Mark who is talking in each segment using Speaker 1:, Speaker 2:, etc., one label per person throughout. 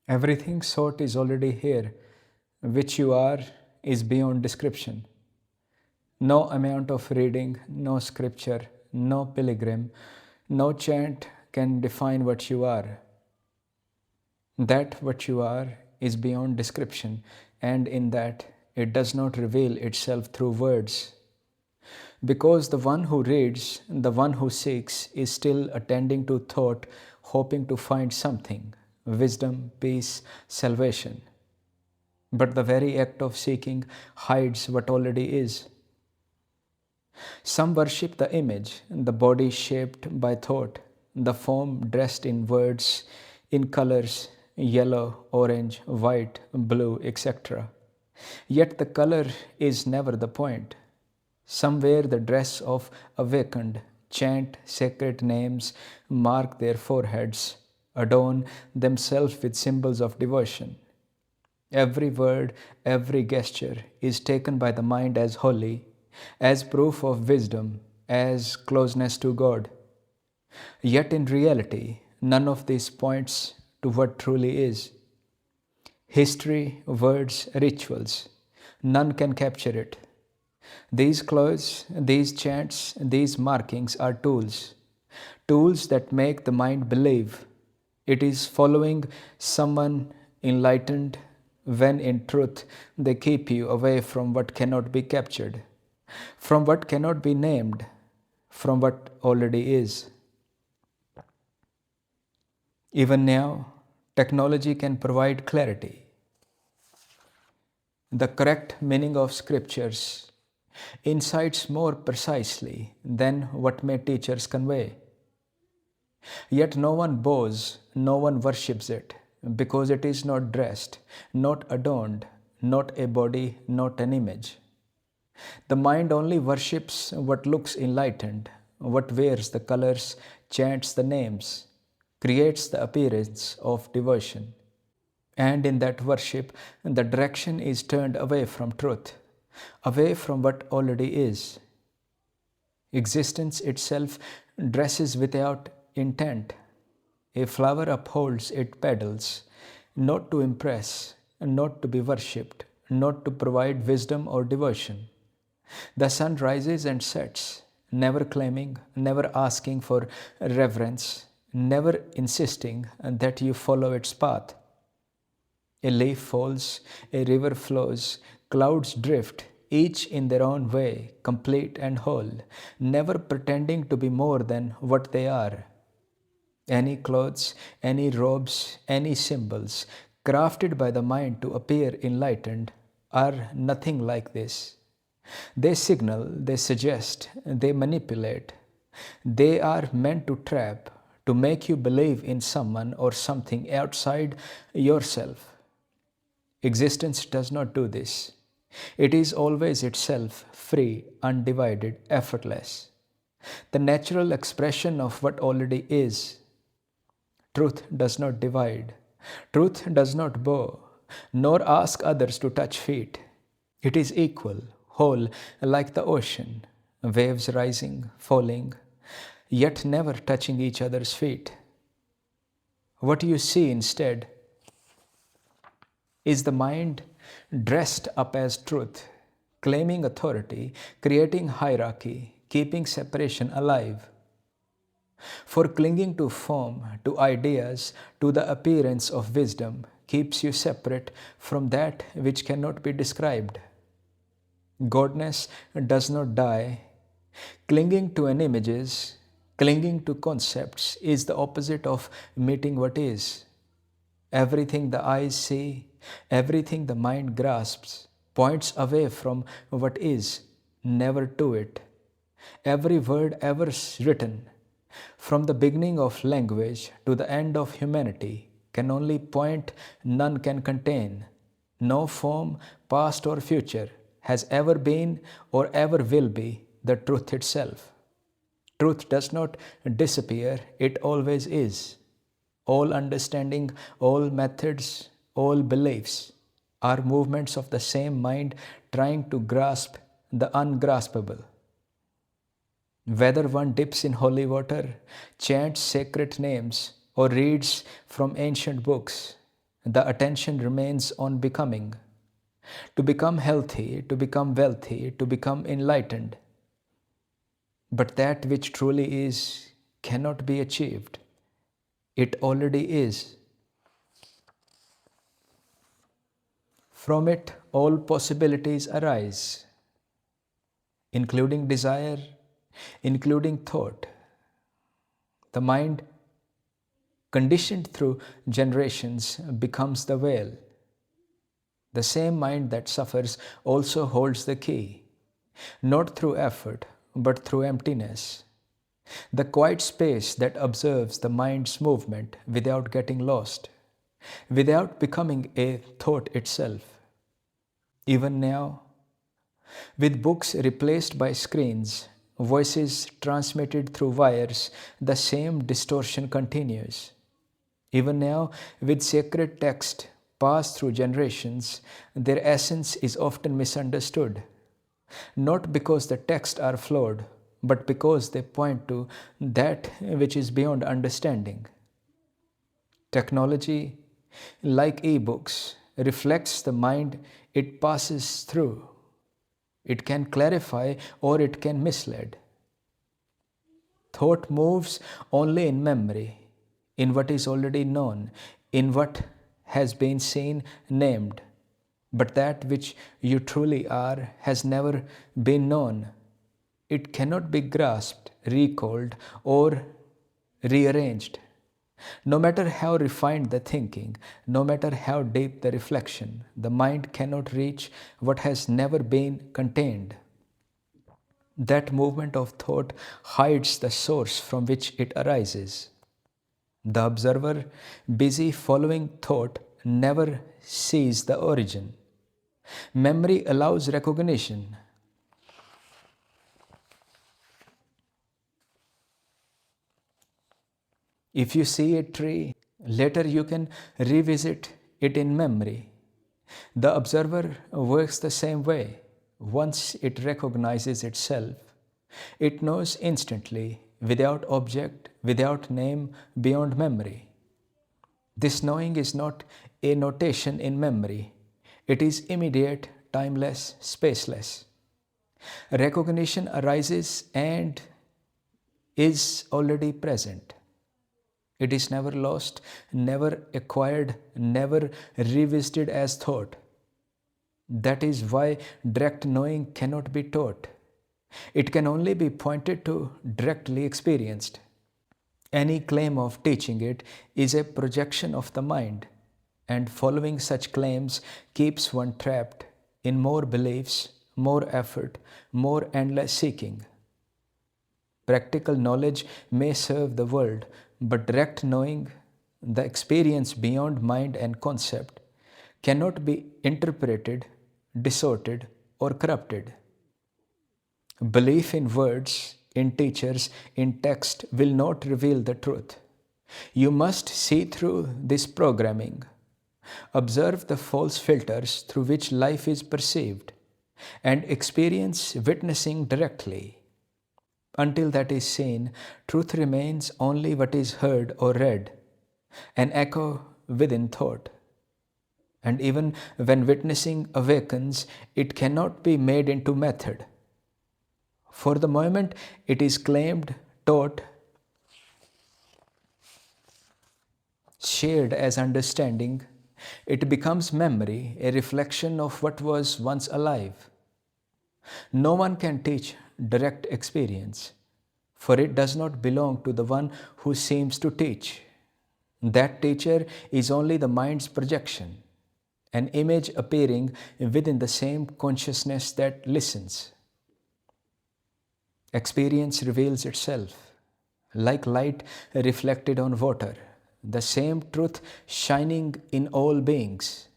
Speaker 1: Everything sought is already here, which you are is beyond description. No amount of reading, no scripture, no pilgrim, no chant can define what you are. That what you are is beyond description, and in that it does not reveal itself through words. Because the one who reads, the one who seeks, is still attending to thought, hoping to find something wisdom, peace, salvation. But the very act of seeking hides what already is. Some worship the image, the body shaped by thought, the form dressed in words, in colors yellow, orange, white, blue, etc. Yet the color is never the point. Some wear the dress of awakened, chant sacred names, mark their foreheads, adorn themselves with symbols of devotion. Every word, every gesture is taken by the mind as holy, as proof of wisdom, as closeness to God. Yet in reality, none of this points to what truly is. History, words, rituals, none can capture it. These clothes, these chants, these markings are tools, tools that make the mind believe it is following someone enlightened when in truth they keep you away from what cannot be captured, from what cannot be named, from what already is. Even now, technology can provide clarity, the correct meaning of scriptures, insights more precisely than what may teachers convey. Yet no one bows, no one worships it, because it is not dressed, not adorned, not a body, not an image. The mind only worships what looks enlightened, what wears the colors, chants the names, creates the appearance of devotion. And in that worship, the direction is turned away from truth, away from what already is. Existence itself dresses without intent. A flower upholds its petals, not to impress, not to be worshipped, not to provide wisdom or devotion. The sun rises and sets, never claiming, never asking for reverence, never insisting that you follow its path. A leaf falls, a river flows, clouds drift, each in their own way, complete and whole, never pretending to be more than what they are. Any clothes, any robes, any symbols, crafted by the mind to appear enlightened, are nothing like this. They signal, they suggest, they manipulate. They are meant to trap, to make you believe in someone or something outside yourself. Existence does not do this. It is always itself, free, undivided, effortless. The natural expression of what already is. Truth does not divide. Truth does not bow, nor ask others to touch feet. It is equal, whole, like the ocean, waves rising, falling, yet never touching each other's feet. What you see instead is the mind dressed up as truth, claiming authority, creating hierarchy, keeping separation alive. For clinging to form, to ideas, to the appearance of wisdom keeps you separate from that which cannot be described. Godness does not die. Clinging to an images, clinging to concepts is the opposite of meeting what is. Everything the eyes see, everything the mind grasps, points away from what is, never to it. Every word ever written, from the beginning of language to the end of humanity, can only point, none can contain. No form, past or future, has ever been or ever will be the truth itself. Truth does not disappear, it always is. All understanding, all methods, all beliefs are movements of the same mind trying to grasp the ungraspable. Whether one dips in holy water, chants sacred names, or reads from ancient books, the attention remains on becoming. To become healthy, to become wealthy, to become enlightened. But that which truly is cannot be achieved. It already is. From it, all possibilities arise, including desire, including thought. The mind, conditioned through generations, becomes the veil. The same mind that suffers also holds the key, not through effort, but through emptiness. The quiet space that observes the mind's movement without getting lost, without becoming a thought itself. Even now, with books replaced by screens, voices transmitted through wires, the same distortion continues. Even now, with sacred text passed through generations, their essence is often misunderstood, not because the texts are flawed, but because they point to that which is beyond understanding. Technology, like ebooks, reflects the mind it passes through. It can clarify or it can mislead. Thought moves only in memory, in what is already known, in what has been seen, named. But that which you truly are has never been known. It cannot be grasped, recalled, or rearranged. No matter how refined the thinking, no matter how deep the reflection, the mind cannot reach what has never been contained. That movement of thought hides the source from which it arises. The observer, busy following thought, never sees the origin. Memory allows recognition. If you see a tree, later you can revisit it in memory. The observer works the same way. Once it recognizes itself, it knows instantly, without object, without name, beyond memory. This knowing is not a notation in memory. It is immediate, timeless, spaceless. Recognition arises and is already present. It is never lost, never acquired, never revisited as thought. That is why direct knowing cannot be taught. It can only be pointed to, directly experienced. Any claim of teaching it is a projection of the mind, and following such claims keeps one trapped in more beliefs, more effort, more endless seeking. Practical knowledge may serve the world, but direct knowing, the experience beyond mind and concept, cannot be interpreted, distorted, or corrupted. Belief in words, in teachers, in text will not reveal the truth. You must see through this programming, observe the false filters through which life is perceived, and experience witnessing directly. Until that is seen, truth remains only what is heard or read, an echo within thought. And even when witnessing awakens, it cannot be made into method. For the moment it is claimed, taught, shared as understanding, it becomes memory, a reflection of what was once alive. No one can teach direct experience, for it does not belong to the one who seems to teach. That teacher is only the mind's projection, an image appearing within the same consciousness that listens. Experience reveals itself, like light reflected on water, the same truth shining in all beings.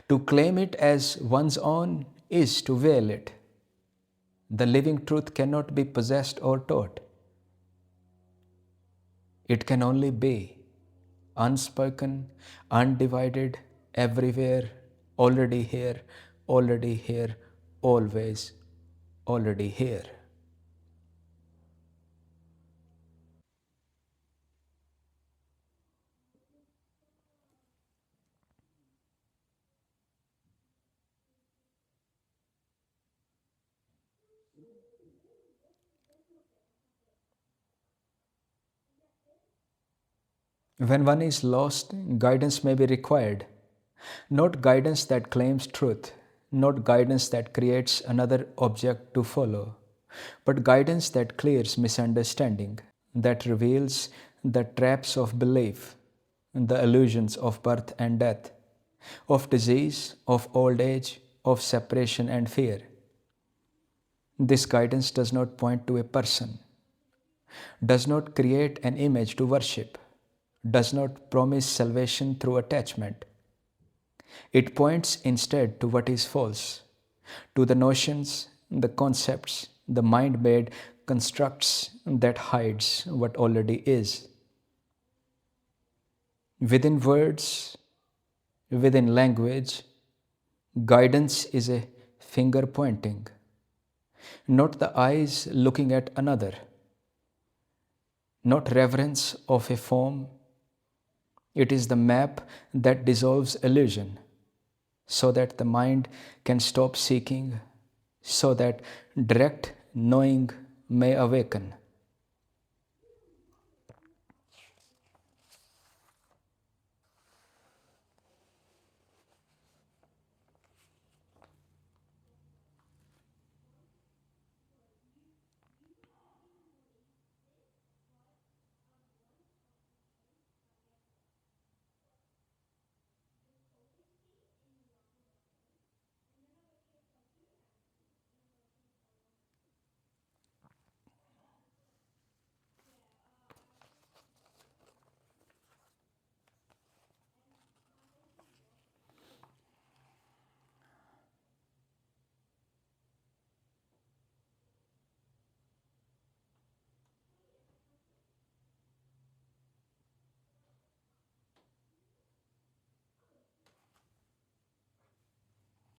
Speaker 1: To claim it as one's own is to veil it. The living truth cannot be possessed or taught. It can only be unspoken, undivided, everywhere, already here, always, already here. When one is lost, guidance may be required. Not guidance that claims truth, not guidance that creates another object to follow, but guidance that clears misunderstanding, that reveals the traps of belief, the illusions of birth and death, of disease, of old age, of separation and fear. This guidance does not point to a person, does not create an image to worship, does not promise salvation through attachment. It points instead to what is false, to the notions, the concepts, the mind made constructs that hides what already is. Within words, within language, guidance is a finger pointing, not the eyes looking at another, not reverence of a form. It is the map that dissolves illusion, so that the mind can stop seeking, so that direct knowing may awaken.